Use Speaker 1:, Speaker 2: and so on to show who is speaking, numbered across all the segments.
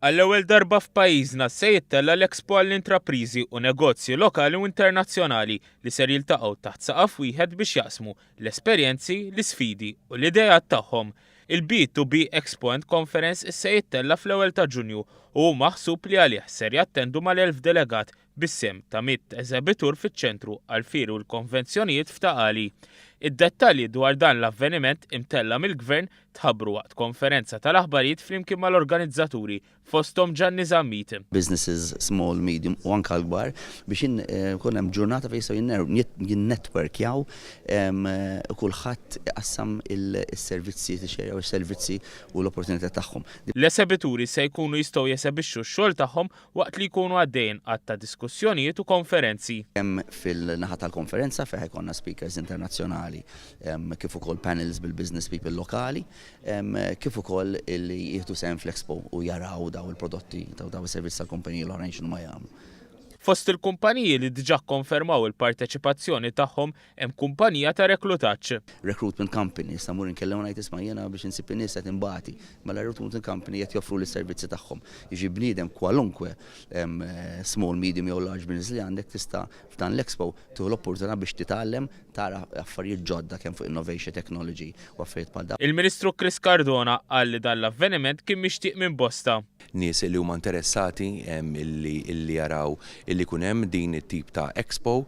Speaker 1: Għall-ewwel darba f'pajjiżna se jittella l-Expo għall-intrapriżi u negozji lokali u internazzjonali li ser jiltaqgħu taħt saqaf wieħed biex jaqsmu l-esperjenzi, l-isfidi u l-idejat tagħhom. Il-B2B Expo and Conference se jittella fl-ewwel ta' Ġunju u maħsub li għalih ser jattendu mal-1000 delegat bis-sem ta' 100 eżabitur fiċ-ċentru għall-firi u l-konvenzjonijiet f'Taqali. Id-dettalji dwar dan l-avveniment imtella mill-Gvern tħabbru waqt konferenza tal-aħbarijiet flimkien mal-organizzaturi fosthom Gianni Zammit.
Speaker 2: Businesses, small, medium u anka l-kbar biex ikun hemm ġurnata fejn jistgħu jinnetwerkjaw kulħadd iqassam is-servizzi tixerjaw is-servizzi u l-opportunità tagħhom.
Speaker 1: L-eżabituri se jkunu jistgħu jesebixxu x-xogħol tagħhom waqt li jkunu għaddejjin ta' diskussjonijiet u konferenzi.
Speaker 2: Hemm fil-naħa tal-konferenza fejn ħajkonna speakers internazzjonali kif ukoll panels bil-business people lokali, kif ukoll li jieħdu sehem fl-Expo u jaraw daw il-prodotti daw is-servizz tal-kumpaniji l-oħrajn x'inhu ma jagħmlu.
Speaker 1: Fost il-kumpaniji li diġà konfermaw il-parteċipazzjoni tagħhom hemm kumpanija ta' reklutaġġ.
Speaker 2: Recruitment company, sta' mur nkellem ngħid isma' jiena biex insib in-nies qed imbagħti, mela recruitment company qed joffru lis-servizzi tagħhom. Jiġi bniedem kwalunkwe small, medium jew large business li għandek tista' f'dan l-Expo tieħu l-opportunità biex titgħallem tara affarijiet ġodda kemm fuq innovation technology u affarijiet bħal dawn.
Speaker 1: Il-Ministru Chris Cardona qal li dan l-avveniment kien mixtieq minn bosta.
Speaker 3: Nies li huma interessati illi jaraw illi kun hemm din it-tip ta' Expo,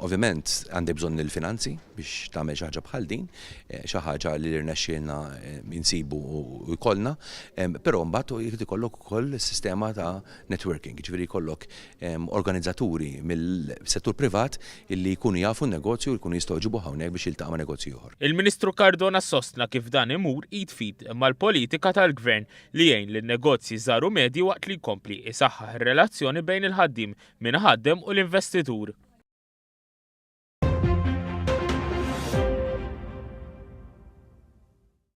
Speaker 3: ovvjament għandek bżonn il-finanzi biex tagħmel xi ħaġa bħal din, xi ħaġa li rnexxielna insibu u jkollna, però mbagħad jrid ikollok ukoll sistema ta' networking, ġifieri jkollok organizzaturi mill-settur privat illi jkunu jafu n-negozju u jkunu jistgħu jġibu hawnhekk biex jiltaqa' ma' negozju ieħor.
Speaker 1: Il-Ministru Cardona sostna kif dan imur id-fit mal-politika tal-Gvern li jgħin lin-negozji żgħar u medji waqt li jkompli isaħħaħ ir-relazzjoni bejn il-ħaddiem min ħaddem u l-investitur.